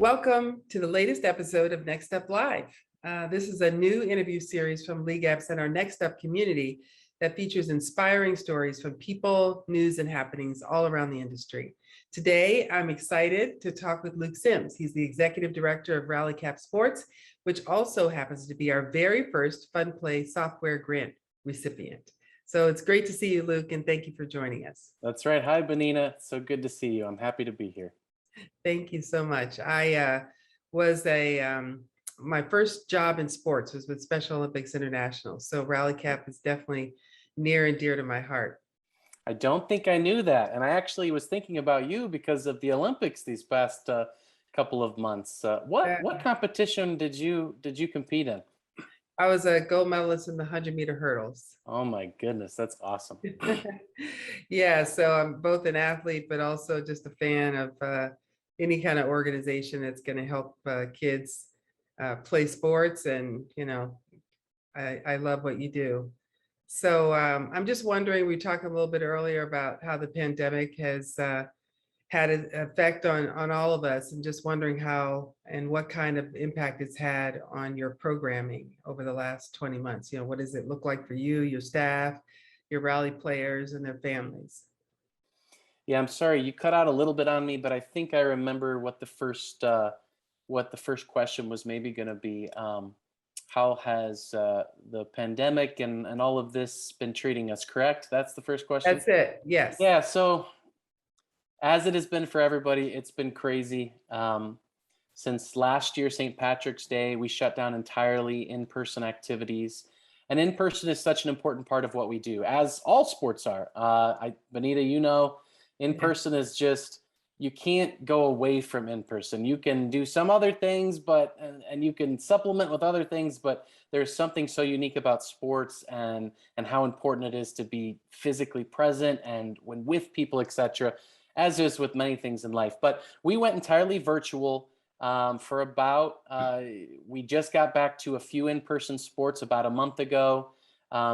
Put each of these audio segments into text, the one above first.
Welcome to the latest episode of NextUp Live. This is a new interview series from League Apps and our NextUp community that features inspiring stories from people, news, and happenings all around the industry. Today, I'm excited to talk with Luke Sims. He's the Executive Director of RallyCap Sports, which also happens to be our very first Fun Play software grant recipient. So it's great to see you, Luke, and thank you for joining us. That's right. Hi, Benita. So good to see you. I'm happy to be here. Thank you so much. I my first job in sports was with Special Olympics International. So RallyCap is definitely near and dear to my heart. I don't think I knew that. And I actually was thinking about you because of the Olympics these past couple of months. What competition did you compete in? I was a gold medalist in the 100-meter hurdles. Oh my goodness, that's awesome. Yeah, so I'm both an athlete, but also just a fan of any kind of organization that's going to help kids play sports. And, you know, I love what you do. So I'm just wondering, we talked a little bit earlier about how the pandemic has had an effect on all of us, and just wondering how and what kind of impact it's had on your programming over the last 20 months. You know, what does it look like for you, your staff, your rally players, and their families? Yeah, I'm sorry, you cut out a little bit on me, but I think I remember what the first question was maybe going to be. How has the pandemic and all of this been treating us? Correct? That's the first question. That's it. Yes. Yeah. So as it has been for everybody, it's been crazy. Since last year, St. Patrick's Day, we shut down entirely in-person activities. And in-person is such an important part of what we do, as all sports are. Benita, you know, in-person is just, you can't go away from in-person. You can do some other things, but and you can supplement with other things, but there's something so unique about sports and how important it is to be physically present and when with people, etc., as is with many things in life. But we went entirely virtual for about, we just got back to a few in-person sports about a month ago.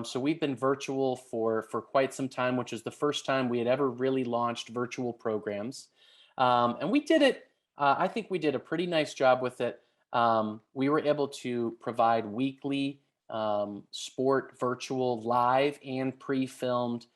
So we've been virtual for quite some time, which is the first time we had ever really launched virtual programs. And we did it, I think we did a pretty nice job with it. We were able to provide weekly sport virtual live and pre-filmed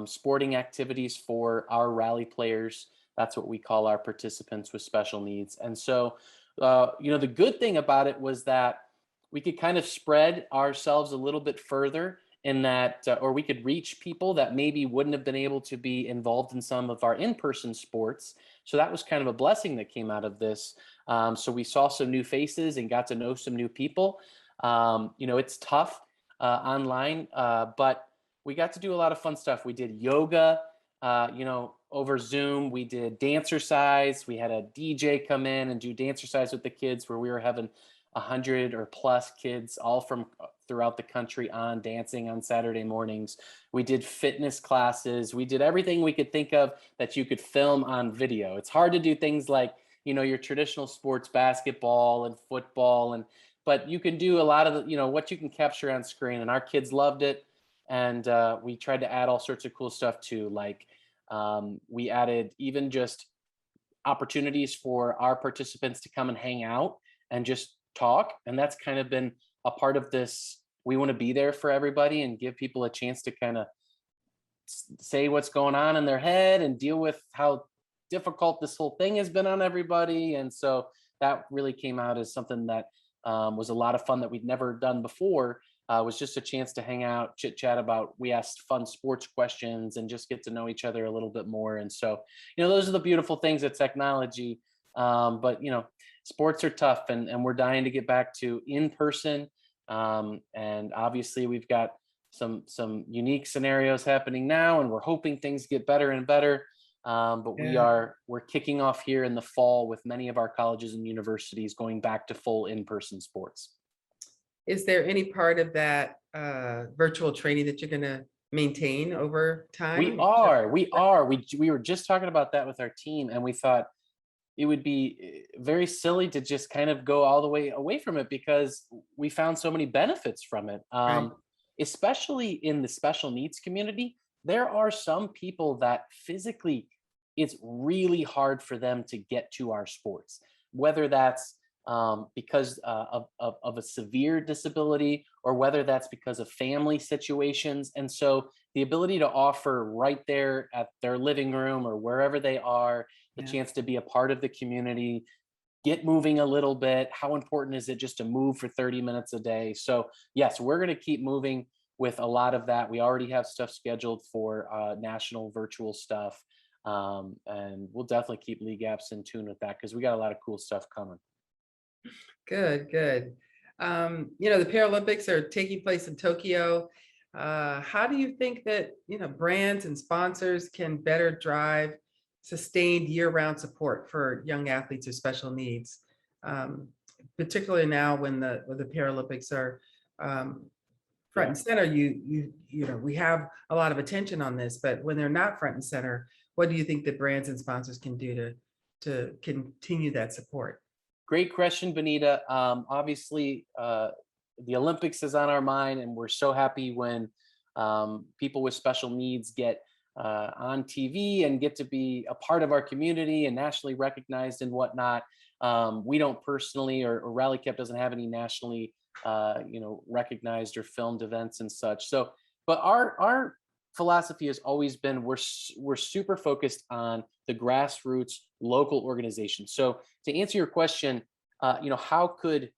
sporting activities for our rally players. That's what we call our participants with special needs. And so, you know, the good thing about it was that we could kind of spread ourselves a little bit further in that, or we could reach people that maybe wouldn't have been able to be involved in some of our in-person sports. So that was kind of a blessing that came out of this. So we saw some new faces and got to know some new people. You know, it's tough online, but we got to do a lot of fun stuff. We did yoga, you know, over Zoom. We did dancercise. We had a DJ come in and do dancercise with the kids, where we were having 100 or plus kids all from throughout the country on dancing on Saturday mornings. We did fitness classes. We did everything we could think of that you could film on video. It's hard to do things like, you know, your traditional sports, basketball and football, but you can do a lot of the, you know, what you can capture on screen, and our kids loved it. And we tried to add all sorts of cool stuff too. Like we added even just opportunities for our participants to come and hang out and just talk. And that's kind of been a part of this. We want to be there for everybody and give people a chance to kind of say what's going on in their head and deal with how difficult this whole thing has been on everybody. And so that really came out as something that was a lot of fun that we'd never done before. Was just a chance to hang out, chit chat about, we asked fun sports questions and just get to know each other a little bit more. And so, you know, those are the beautiful things of technology. But, you know, sports are tough, and we're dying to get back to in person. And obviously we've got some unique scenarios happening now, and we're hoping things get better and better. But we're kicking off here in the fall with many of our colleges and universities going back to full in-person sports. Is there any part of that virtual training that you're going to maintain over time? We were just talking about that with our team, and we thought it would be very silly to just kind of go all the way away from it, because we found so many benefits from it. Right. Especially in the special needs community, there are some people that physically it's really hard for them to get to our sports. whether that's because of a severe disability, or whether that's because of family situations. And so the ability to offer right there at their living room or wherever they are, the Yeah. chance to be a part of the community, get moving a little bit. How important is it just to move for 30 minutes a day? So yes, we're going to keep moving with a lot of that. We already have stuff scheduled for national virtual stuff. And we'll definitely keep League Apps in tune with that, because we got a lot of cool stuff coming. Good, good. The Paralympics are taking place in Tokyo. How do you think that, brands and sponsors can better drive sustained year-round support for young athletes with special needs? Particularly now when the Paralympics are front and center, we have a lot of attention on this, but when they're not front and center, what do you think that brands and sponsors can do to continue that support? Great question, Benita. Obviously, the Olympics is on our mind, and we're so happy when people with special needs get on TV and get to be a part of our community and nationally recognized and whatnot. We don't personally, or RallyCap doesn't have any nationally, recognized or filmed events and such. So, but our philosophy has always been we're super focused on the grassroots local organization. So to answer your question, how could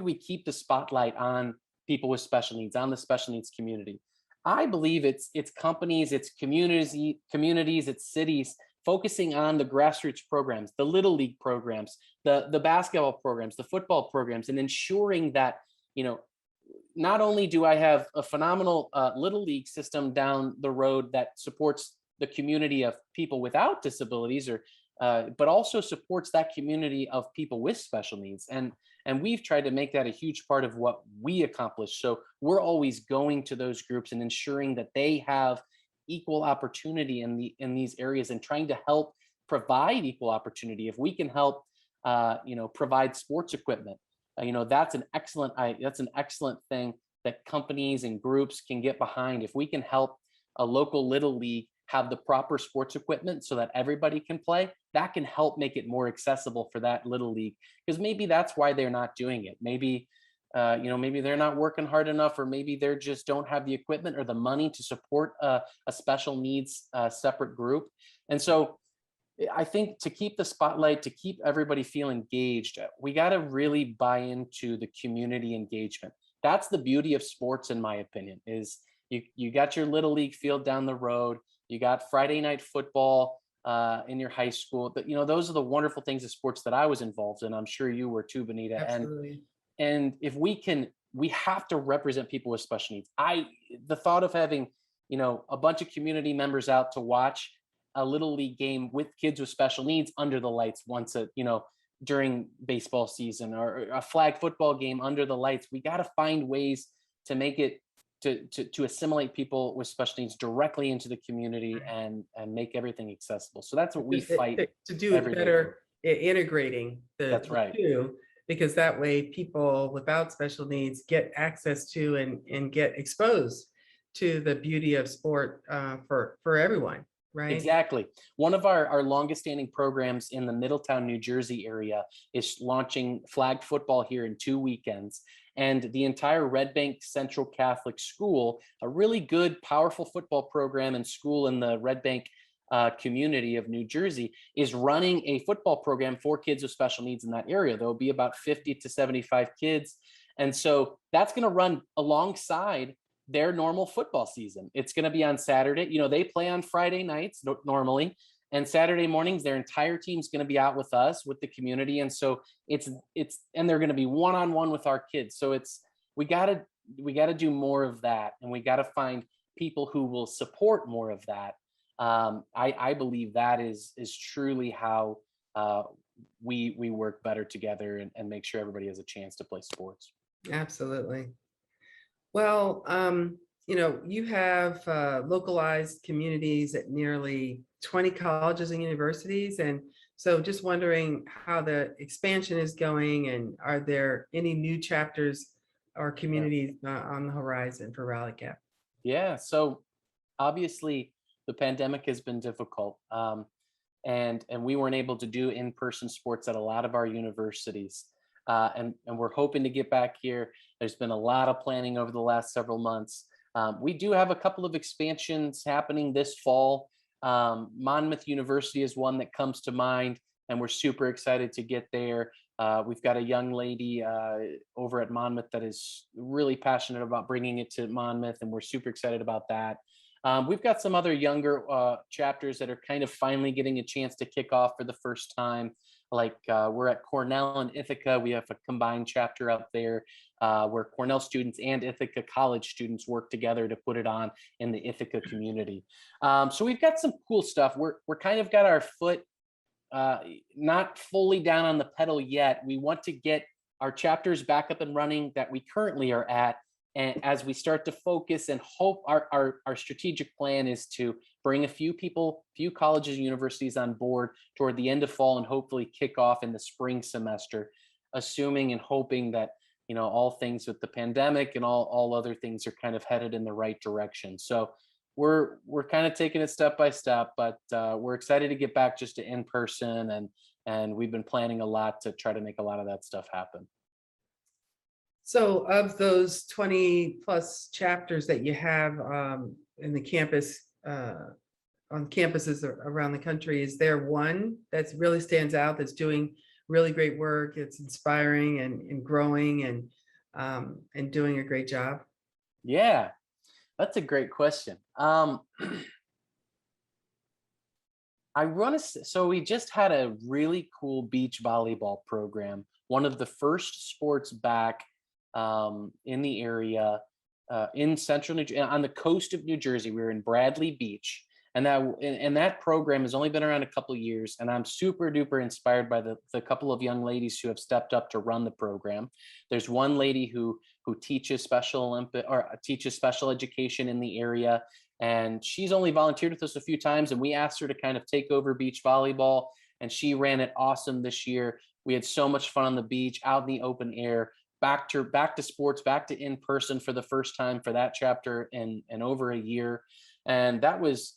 we keep the spotlight on people with special needs, on the special needs community? I believe it's companies, it's communities, it's cities focusing on the grassroots programs, the little league programs, the basketball programs, the football programs, and ensuring that, not only do I have a phenomenal little league system down the road that supports the community of people without disabilities, or but also supports that community of people with special needs. And we've tried to make that a huge part of what we accomplish. So we're always going to those groups and ensuring that they have equal opportunity in these areas, and trying to help provide equal opportunity. If we can help, provide sports equipment, that's an excellent thing that companies and groups can get behind. If we can help a local little league have the proper sports equipment so that everybody can play, that can help make it more accessible for that little league. Because maybe that's why they're not doing it. Maybe maybe they're not working hard enough, or maybe they just don't have the equipment or the money to support a special needs separate group. And so I think to keep the spotlight, to keep everybody feel engaged, we got to really buy into the community engagement. That's the beauty of sports, in my opinion, is you got your little league field down the road, you got Friday night football in your high school. But those are the wonderful things of sports that I was involved in. I'm sure you were too, Benita. Absolutely. And if we have to represent people with special needs. The thought of having, a bunch of community members out to watch a little league game with kids with special needs under the lights during baseball season, or a flag football game under the lights. We got to find ways to make it to assimilate people with special needs directly into the community and make everything accessible. So that's what we fight to do it better, integrating That's right. two, because that way people without special needs get access to and get exposed to the beauty of sport for everyone. Right. Exactly. One of our longest standing programs in the Middletown, New Jersey area is launching flag football here in 2 weekends. And the entire Red Bank Central Catholic School, a really good, powerful football program and school in the Red Bank community of New Jersey, is running a football program for kids with special needs in that area. There'll be about 50 to 75 kids. And so that's going to run alongside their normal football season. It's going to be on Saturday. They play on Friday nights normally, and Saturday mornings, their entire team's going to be out with us, with the community. And so and they're going to be one-on-one with our kids. So we got to do more of that. And we got to find people who will support more of that. I believe that is truly how we work better together and make sure everybody has a chance to play sports. Absolutely. Well, you have localized communities at nearly 20 colleges and universities. And so just wondering how the expansion is going, and are there any new chapters or communities on the horizon for RallyCap? Yeah, so obviously the pandemic has been difficult. and we weren't able to do in-person sports at a lot of our universities. And we're hoping to get back here. There's been a lot of planning over the last several months. We do have a couple of expansions happening this fall. Monmouth University is one that comes to mind, and we're super excited to get there. We've got a young lady over at Monmouth that is really passionate about bringing it to Monmouth, and we're super excited about that. We've got some other younger chapters that are kind of finally getting a chance to kick off for the first time. Like we're at Cornell and Ithaca. We have a combined chapter up there where Cornell students and Ithaca college students work together to put it on in the Ithaca community. So we've got some cool stuff. We're kind of got our foot not fully down on the pedal yet. We want to get our chapters back up and running that we currently are at. And as we start to focus and hope, our strategic plan is to bring a few colleges and universities on board toward the end of fall and hopefully kick off in the spring semester, assuming and hoping that, you know, all things with the pandemic and all other things are kind of headed in the right direction. So we're kind of taking it step by step, but we're excited to get back just to in person, and we've been planning a lot to try to make a lot of that stuff happen. So of those 20 plus chapters that you have in the campus, on campuses around the country, is there one that really stands out, that's doing really great work, it's inspiring and growing and doing a great job? Yeah, that's a great question. So we just had a really cool beach volleyball program, one of the first sports back in the area, in central New Jersey, on the coast of New Jersey. We were in Bradley Beach, and that program has only been around a couple of years, and I'm super duper inspired by the couple of young ladies who have stepped up to run the program. There's one lady who teaches teaches special education in the area, and she's only volunteered with us a few times, and we asked her to kind of take over beach volleyball, and she ran it awesome this year. We had so much fun on the beach, out in the open air. Back to sports, back to in person for the first time for that chapter in over a year, and that was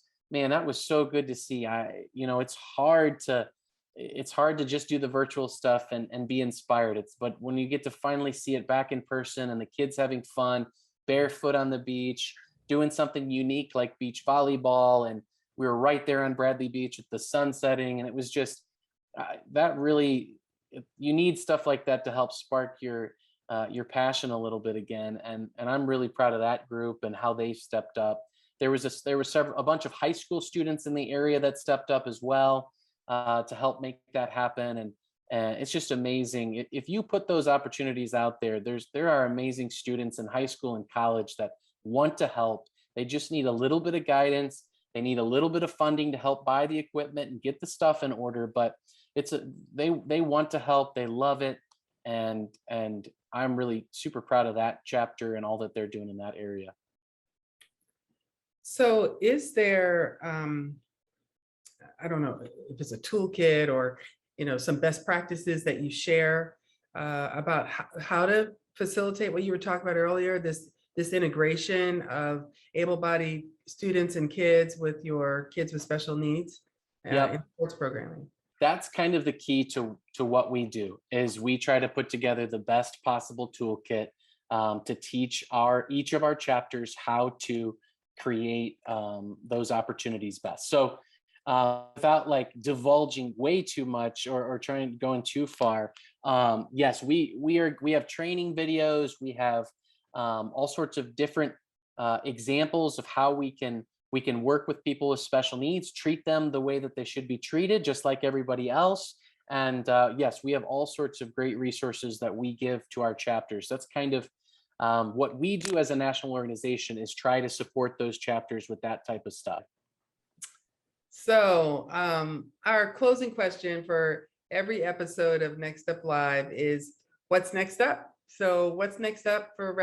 so good to see. It's hard to just do the virtual stuff and be inspired. But when you get to finally see it back in person and the kids having fun, barefoot on the beach, doing something unique like beach volleyball, and we were right there on Bradley Beach with the sun setting, and it was just that really, you need stuff like that to help spark your passion a little bit again, and I'm really proud of that group and how they stepped up. There was a bunch of high school students in the area that stepped up as well to help make that happen, and it's just amazing. If you put those opportunities out there, there are amazing students in high school and college that want to help. They just need a little bit of guidance. They need a little bit of funding to help buy the equipment and get the stuff in order, but they want to help. They love it, and I'm really super proud of that chapter and all that they're doing in that area. So is there, I don't know if it's a toolkit or, some best practices that you share about how to facilitate what you were talking about earlier, this integration of able-bodied students and kids with your kids with special needs in sports programming? That's kind of the key to what we do, is we try to put together the best possible toolkit to teach each of our chapters how to create those opportunities best. So without like divulging way too much or going too far, yes, we have training videos. We have all sorts of different examples of how we can work with people with special needs, treat them the way that they should be treated, just like everybody else. And yes, we have all sorts of great resources that we give to our chapters. That's kind of what we do as a national organization, is try to support those chapters with that type of stuff. So our closing question for every episode of Next Up Live is, what's next up? So what's next up for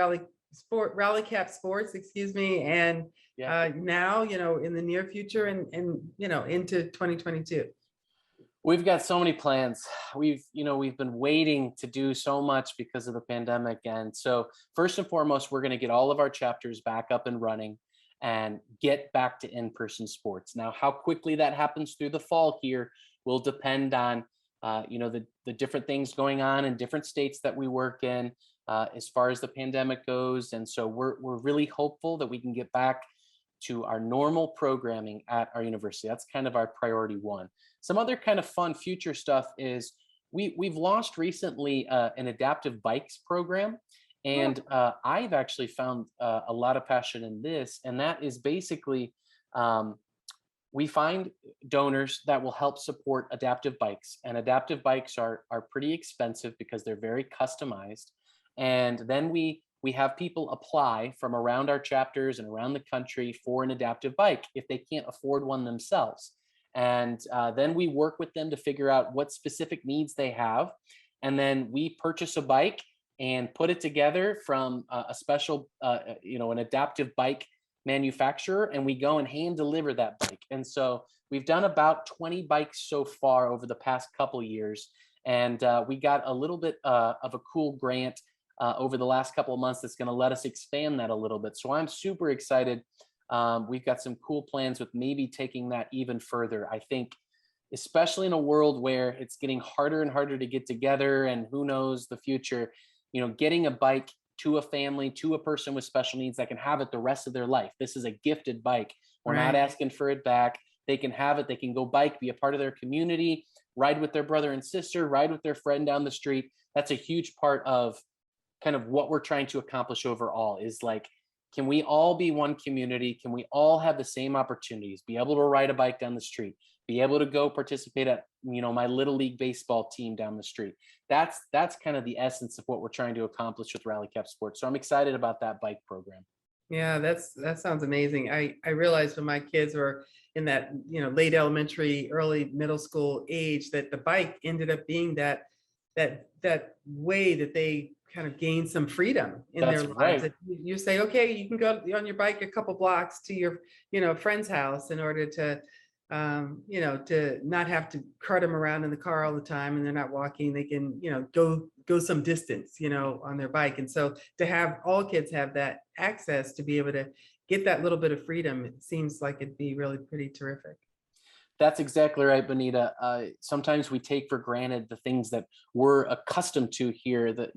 RallyCap Sports, excuse me, and now, in the near future and into 2022? We've got so many plans. We've been waiting to do so much because of the pandemic. And so first and foremost, we're going to get all of our chapters back up and running. and get back to in-person sports. Now, how quickly that happens through the fall here will depend on the different things going on in different states that we work in as far as the pandemic goes. And so we're really hopeful that we can get back to our normal programming at our university. That's kind of our priority one. Some other kind of fun future stuff is we've launched recently an adaptive bikes program. And I've actually found a lot of passion in this, and that is basically we find donors that will help support adaptive bikes, and adaptive bikes are pretty expensive because they're very customized. And then we have people apply from around our chapters and around the country for an adaptive bike if they can't afford one themselves. And then we work with them to figure out what specific needs they have, and then we purchase a bike and put it together from a special, an adaptive bike manufacturer, and we go and hand deliver that bike. And so we've done about 20 bikes so far over the past couple years, and we got a little bit of a cool grant over the last couple of months that's going to let us expand that a little bit. So I'm super excited. We've got some cool plans with maybe taking that even further. I think, especially in a world where it's getting harder and harder to get together, and who knows the future, getting a bike to a family, to a person with special needs that can have it the rest of their life. This is a gifted bike. We're not asking for it back. They can have it. They can go bike, be a part of their community, ride with their brother and sister, ride with their friend down the street. That's a huge part of kind of what we're trying to accomplish overall, is like, can we all be one community? Can we all have the same opportunities, be able to ride a bike down the street, be able to go participate at, my little league baseball team down the street? That's kind of the essence of what we're trying to accomplish with RallyCap Sports. So I'm excited about that bike program. Yeah, that sounds amazing. I realized when my kids were in that, late elementary, early middle school age, that the bike ended up being that way that they kind of gain some freedom in their lives. Right. You say, okay, you can go on your bike a couple blocks to your, friend's house in order to, to not have to cart them around in the car all the time, and they're not walking. They can, go some distance, on their bike. And so to have all kids have that access to be able to get that little bit of freedom, it seems like it'd be really pretty terrific. That's exactly right, Benita. Sometimes we take for granted the things that we're accustomed to here. That,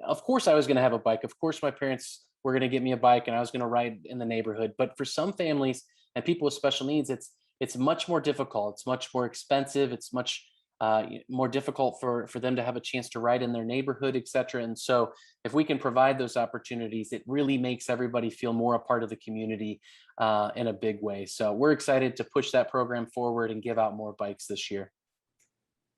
of course I was going to have a bike. Of course my parents were going to get me a bike, and I was going to ride in the neighborhood. But for some families and people with special needs, it's much more difficult. It's much more expensive. It's much more difficult for them to have a chance to ride in their neighborhood, et cetera. And so if we can provide those opportunities, it really makes everybody feel more a part of the community in a big way. So we're excited to push that program forward and give out more bikes this year.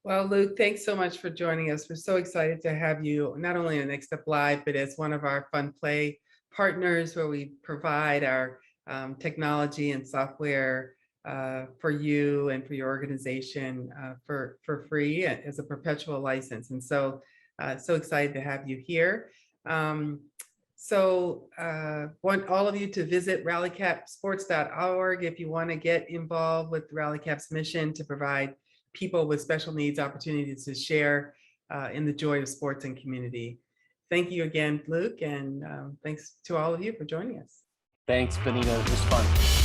Well, Luke, thanks so much for joining us. We're so excited to have you not only on NextUp Live, but as one of our Fun Play partners, where we provide our technology and software for you and for your organization for free as a perpetual license. And so excited to have you here. Want all of you to visit rallycapsports.org if you want to get involved with RallyCap's mission to provide people with special needs opportunities to share in the joy of sports and community. Thank you again, Luke, and thanks to all of you for joining us. Thanks, Benita. It was fun.